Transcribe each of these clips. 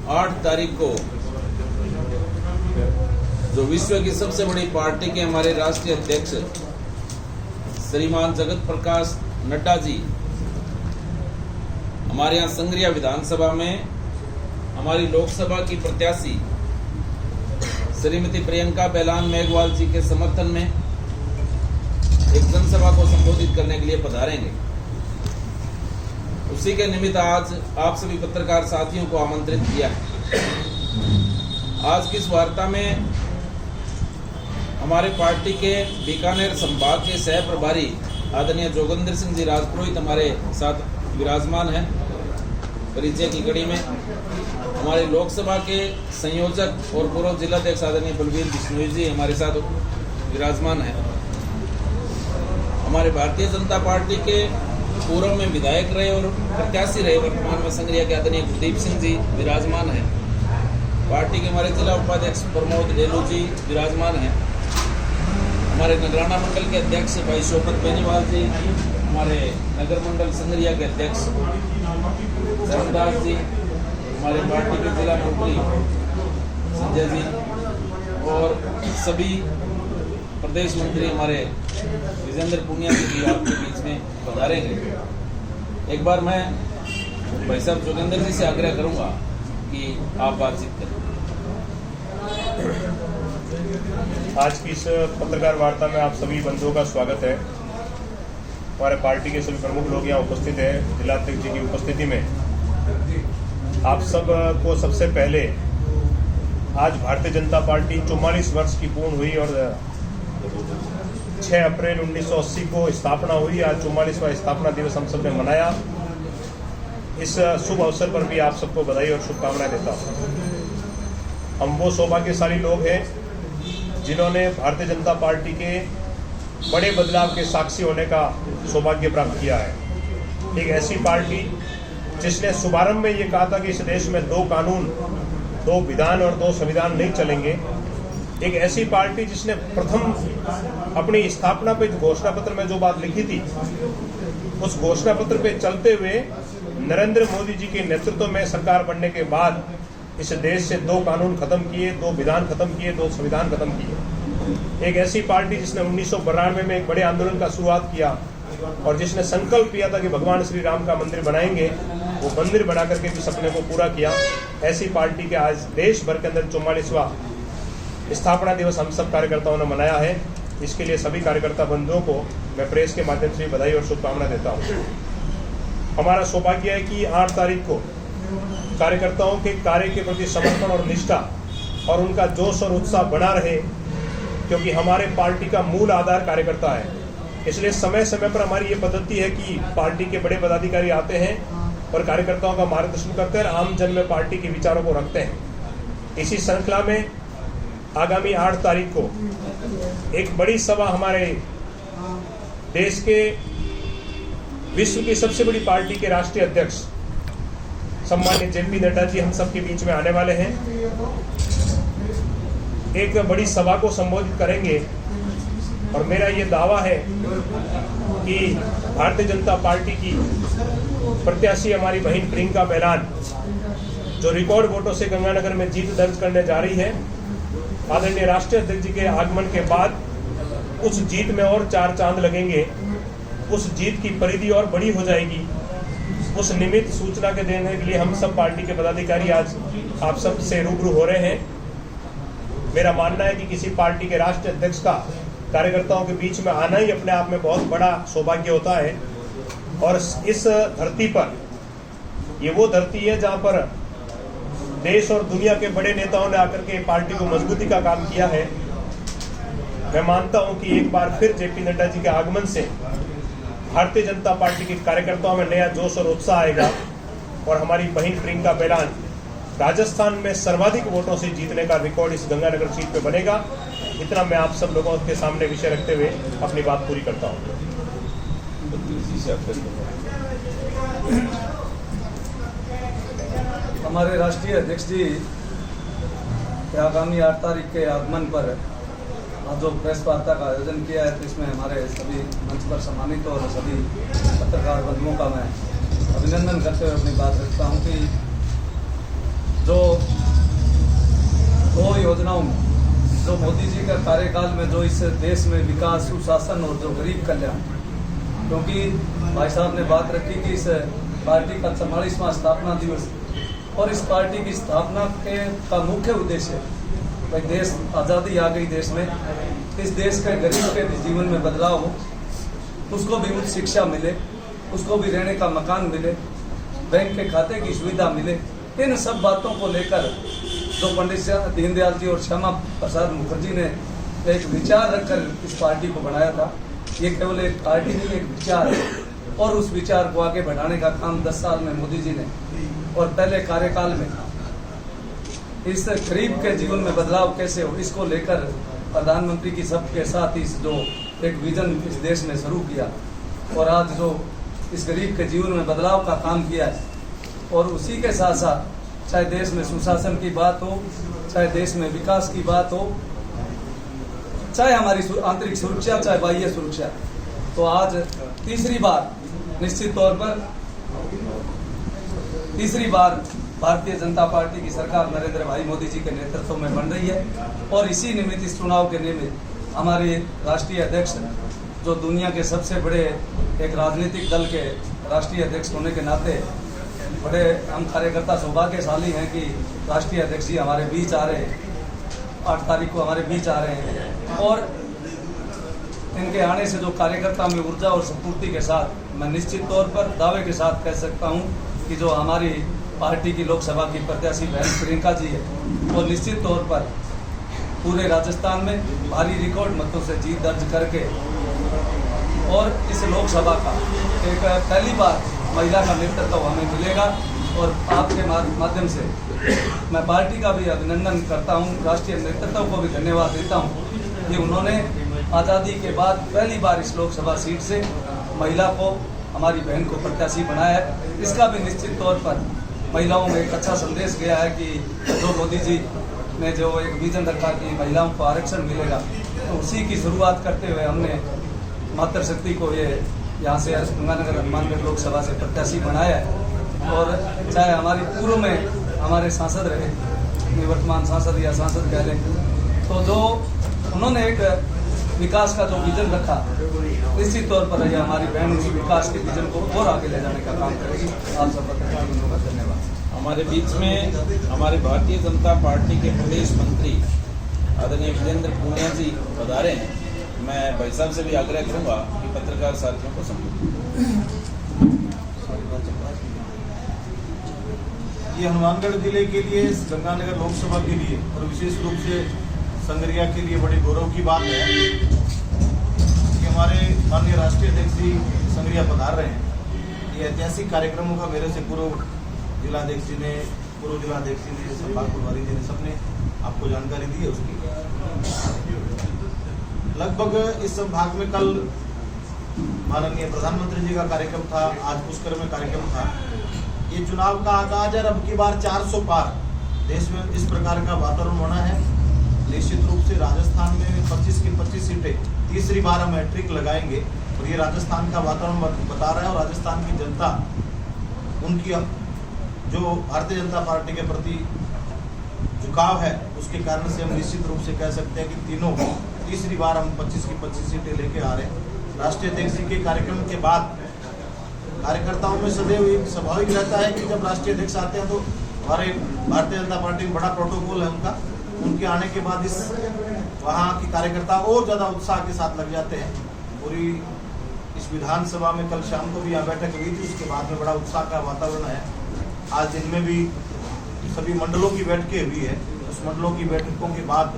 8 तारीख को जो विश्व की सबसे बड़ी पार्टी के हमारे राष्ट्रीय अध्यक्ष श्रीमान जगत प्रकाश नड्डा जी हमारे यहाँ संग्रिया विधानसभा में हमारी लोकसभा की प्रत्याशी श्रीमती प्रियंका बेलान मेघवाल जी के समर्थन में एक जनसभा को संबोधित करने के लिए पधारेंगे। उसी के निमित्त आज आप सभी पत्रकार साथियों को आमंत्रित किया है। आज की इस वार्ता में हमारे पार्टी के बीकानेर संभाग के सह प्रभारी आदरणीय जोगेंद्र सिंह जी राजपुरोहित हमारे साथ विराजमान हैं। परिचय की कड़ी में हमारे लोकसभा के संयोजक और पूर्व जिलाध्यक्ष आदरणीय बलवीर बिश्नोई जी हमारे साथ विराजमान हैं। हमारे भारतीय जनता पार्टी के पूर्व में विधायक रहे और प्रत्याशी रहे वर्तमान में संग्रिया के आदरणीय गुरदीप सिंह जी विराजमान हैं। पार्टी के हमारे जिला उपाध्यक्ष प्रमोद डेलू जी विराजमान हैं। हमारे नगराना मंडल के अध्यक्ष भाई शोभत बेनीवाल जी, हमारे नगर मंडल संग्रिया के अध्यक्ष धर्मदास जी, हमारे पार्टी के जिला मंत्री संजय जी और सभी प्रदेश मंत्री हमारे विजेंद्र पुनिया जी आपके बीच में पधारेंगे। एक बार मैं भाई साहब जोगेंद्र जी से आग्रह करूंगा कि आप बातचीत करें। आज की इस पत्रकार वार्ता में आप सभी बंधुओं का स्वागत है। हमारे पार्टी के सभी प्रमुख लोग यहाँ उपस्थित हैं। जिलाध्यक्ष जी की उपस्थिति में आप सब को सबसे पहले आज भारतीय जनता पार्टी 44 वर्ष की पूर्ण हुई और 6 अप्रैल 1980 को स्थापना हुई। आज 44वां स्थापना दिवस हम सब ने मनाया। इस शुभ अवसर पर भी आप सबको बधाई और शुभकामनाएं देता हूँ। हम वो सौभाग्यशाली लोग हैं जिन्होंने भारतीय जनता पार्टी के बड़े बदलाव के साक्षी होने का सौभाग्य प्राप्त किया है। एक ऐसी पार्टी जिसने शुभारंभ में ये कहा था कि इस देश में 2 कानून, 2 विधान और 2 संविधान नहीं चलेंगे। एक ऐसी पार्टी जिसने प्रथम अपनी स्थापना पे घोषणा पत्र में जो बात लिखी थी, उस घोषणा पत्र पे चलते हुए नरेंद्र मोदी जी के नेतृत्व में सरकार बनने के बाद इस देश से 2 कानून खत्म किए, 2 विधान खत्म किए, 2 संविधान खत्म किए। एक ऐसी पार्टी जिसने 1992 में एक बड़े आंदोलन का शुरुआत किया और जिसने संकल्प किया था कि भगवान श्री राम का मंदिर बनाएंगे, वो मंदिर बना करके भी सपने को पूरा किया। ऐसी पार्टी के आज देश भर के अंदर 44वां स्थापना दिवस हम सब कार्यकर्ताओं ने मनाया है। इसके लिए सभी कार्यकर्ता बंधुओं को मैं प्रेस के माध्यम से बधाई और शुभकामनाएं देता हूँ। हमारा सौभाग्य है कि 8 तारीख को कार्यकर्ताओं के कार्य के प्रति समर्पण और निष्ठा और उनका जोश और उत्साह बना रहे, क्योंकि हमारे पार्टी का मूल आधार कार्यकर्ता है। इसलिए समय समय पर हमारी ये पद्धति है कि पार्टी के बड़े पदाधिकारी आते हैं और कार्यकर्ताओं का मार्गदर्शन करते हैं, आम जन में पार्टी के विचारों को रखते हैं। इसी श्रृंखला में आगामी 8 तारीख को एक बड़ी सभा हमारे देश के विश्व की सबसे बड़ी पार्टी के राष्ट्रीय अध्यक्ष सम्मानित जेपी नड्डा जी हम सब के बीच में आने वाले हैं। एक बड़ी सभा को संबोधित करेंगे और मेरा ये दावा है कि भारतीय जनता पार्टी की प्रत्याशी हमारी बहन प्रियंका बेलान जो रिकॉर्ड वोटों से गंगानगर में जीत दर्ज करने जा रही है, आदरणीय राष्ट्रीय अध्यक्ष जी के आगमन के बाद उस जीत में और 4 चांद लगेंगे। उस जीत की परिधि और बड़ी हो जाएगी। उस निमित्त सूचना के देने के लिए हम सब पार्टी के पदाधिकारी आज आप सब से रूबरू हो रहे हैं। मेरा मानना है कि किसी पार्टी के राष्ट्रीय अध्यक्ष का कार्यकर्ताओं के बीच में आना ही अपने आप में बहुत बड़ा सौभाग्य होता है। और इस धरती पर, ये वो धरती है जहाँ पर देश और दुनिया के बड़े नेताओं ने आकर के पार्टी को मजबूती का काम किया है। मैं मानता हूं कि एक बार फिर जेपी नड्डा जी के आगमन से भारतीय जनता पार्टी के कार्यकर्ताओं में नया जोश और उत्साह आएगा और हमारी बहन प्रियंका बेलान राजस्थान में सर्वाधिक वोटों से जीतने का रिकॉर्ड इस गंगानगर सीट पे बनेगा। इतना मैं आप सब लोगों के सामने विषय रखते हुए अपनी बात पूरी करता हूँ। हमारे राष्ट्रीय अध्यक्ष जी के आगामी 8 तारीख के आगमन पर आज जो प्रेस वार्ता का आयोजन किया है, तो इसमें हमारे सभी मंच पर सम्मानित और सभी पत्रकार बंधुओं का मैं अभिनंदन करते हुए अपनी बात रखता हूं कि जो योजनाओं में जो मोदी जी का कार्यकाल में जो इस देश में विकास, सुशासन और जो गरीब कल्याण, क्योंकि भाई साहब ने बात रखी कि इस पार्टी का 44वां स्थापना दिवस, और इस पार्टी की स्थापना का मुख्य उद्देश्य भाई देश आज़ादी आ गई देश में, इस देश के गरीब के जीवन में बदलाव हो, उसको भी उच्च शिक्षा मिले, उसको भी रहने का मकान मिले, बैंक के खाते की सुविधा मिले। इन सब बातों को लेकर जो पंडित दीनदयाल जी और श्यामा प्रसाद मुखर्जी ने एक विचार रखकर इस पार्टी को बनाया था। ये केवल एक पार्टी नहीं, एक विचार है, और उस विचार को आगे बढ़ाने का काम 10 साल में मोदी जी ने और पहले कार्यकाल में इस गरीब के जीवन में बदलाव कैसे हो, इसको लेकर प्रधानमंत्री की सबके साथ इस जो एक विजन इस देश में शुरू किया, और आज जो इस गरीब के जीवन में बदलाव का काम किया है, और उसी के साथ साथ चाहे देश में सुशासन की बात हो, चाहे देश में विकास की बात हो, चाहे हमारी आंतरिक सुरक्षा, चाहे बाह्य सुरक्षा, तो आज तीसरी बार निश्चित तौर पर तीसरी बार भारतीय जनता पार्टी की सरकार नरेंद्र भाई मोदी जी के नेतृत्व में बन रही है। और इसी निमित्त इस चुनाव के निमित्त हमारे राष्ट्रीय अध्यक्ष, जो दुनिया के सबसे बड़े एक राजनीतिक दल के राष्ट्रीय अध्यक्ष होने के नाते बड़े हम कार्यकर्ता सौभाग्यशाली हैं कि राष्ट्रीय अध्यक्ष जी हमारे बीच आ रहे हैं, 8 तारीख को हमारे बीच आ रहे हैं, और इनके आने से जो कार्यकर्ता में ऊर्जा और स्फूर्ति के साथ मैं निश्चित तौर पर दावे के साथ कह सकता हूं कि जो हमारी पार्टी की लोकसभा की प्रत्याशी बहन प्रियंका जी है, वो निश्चित तौर पर पूरे राजस्थान में भारी रिकॉर्ड मतों से जीत दर्ज करके और इस लोकसभा का एक पहली बार महिला का नेतृत्व हमें मिलेगा। और आपके माध्यम से मैं पार्टी का भी अभिनंदन करता हूं, राष्ट्रीय नेतृत्व को भी धन्यवाद देता हूं कि उन्होंने आज़ादी के बाद पहली बार इस लोकसभा सीट से महिला को, हमारी बहन को प्रत्याशी बनाया है। इसका भी निश्चित तौर पर महिलाओं में एक अच्छा संदेश गया है कि जो मोदी जी ने जो एक विजन रखा कि महिलाओं को आरक्षण मिलेगा, तो उसी की शुरुआत करते हुए हमने मातृशक्ति को ये यहाँ से गंगानगर हनुमानगढ़ लोकसभा से प्रत्याशी बनाया है। और चाहे हमारी पूर्व में हमारे सांसद रहे, निवर्तमान सांसद या सांसद कह लें, तो जो उन्होंने एक विकास का जो विजन रखा, निश्चित तौर पर यह हमारी बहन उस विकास के विजन को और आगे ले जाने का काम करेगी। आप सब का धन्यवाद। हमारे बीच में हमारे भारतीय जनता पार्टी के प्रदेश मंत्री आदरणीय वीरेंद्र पूनिया जी पधारे हैं। मैं भाई साहब से भी आग्रह करूंगा कि पत्रकार साथियों को संबोधित। ये हनुमानगढ़ जिले के लिए, गंगानगर लोकसभा के लिए और विशेष रूप से संगरिया के लिए बड़ी गौरव की बात है कि हमारे माननीय राष्ट्रीय अध्यक्ष जी संगरिया पधार रहे हैं। ये ऐतिहासिक कार्यक्रमों का मेरे से पूर्व जिलाध्यक्ष जी ने, पूर्व जिलाध्यक्ष जी ने, संभाग प्रभारी जी ने, सबने आपको जानकारी दी है उसकी। लगभग इस संभाग में कल माननीय प्रधानमंत्री जी का कार्यक्रम था, आज पुष्कर में कार्यक्रम था। ये चुनाव का आगाज है, अब की बार 400 पार देश में इस प्रकार का वातावरण होना है। निश्चित रूप से राजस्थान में 25 की 25 सीटें तीसरी बार हम हैट्रिक लगाएंगे, और ये राजस्थान का वातावरण बता रहा है। और राजस्थान की जनता, उनकी जो भारतीय जनता पार्टी के प्रति झुकाव है, उसके कारण से हम निश्चित रूप से कह सकते हैं कि तीनों तीसरी बार हम 25 की 25 सीटें लेके आ रहे हैं। राष्ट्रीय अध्यक्ष जी के कार्यक्रम के बाद कार्यकर्ताओं में सदैव एक स्वाभाविक रहता है कि जब राष्ट्रीय अध्यक्ष आते हैं तो हमारे भारतीय जनता पार्टी में बड़ा प्रोटोकॉल है उनका। उनके आने के बाद इस वहाँ की कार्यकर्ता और ज़्यादा उत्साह के साथ लग जाते हैं। पूरी इस विधानसभा में कल शाम को भी यहाँ बैठक हुई थी, उसके बाद में बड़ा उत्साह का वातावरण है। आज दिन में भी सभी मंडलों की बैठकें हुई है। उस मंडलों की बैठकों के बाद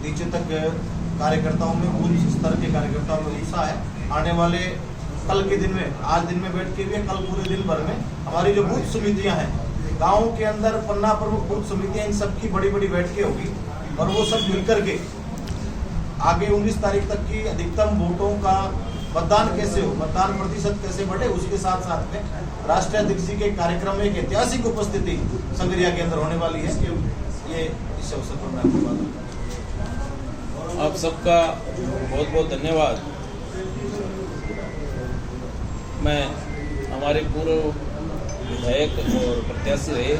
नीचे तक कार्यकर्ताओं में, बूथ स्तर के कार्यकर्ताओं में उत्साह है। आने वाले कल के दिन में, आज दिन में बैठकें भी है, कल पूरे दिन भर में हमारी जो बूथ समितियां हैं गाँव के अंदर, पन्ना प्रमुख बूथ समितियां, इन सबकी बड़ी बड़ी बैठकें होगी। और वो सब मिलकर के आगे 19 तारीख तक की अधिकतम वोटों का मतदान कैसे हो, मतदान प्रतिशत कैसे बढ़े, उसके साथ साथ में राष्ट्रीय अध्यक्ष जी के कार्यक्रम में एक ऐतिहासिक उपस्थिति संगरिया के अंदर होने वाली है। ये इस अवसर पर मैं आपको बात। आप सबका बहुत बहुत धन्यवाद। मैं हमारे पूर्व विधायक और प्रत्याशी रहे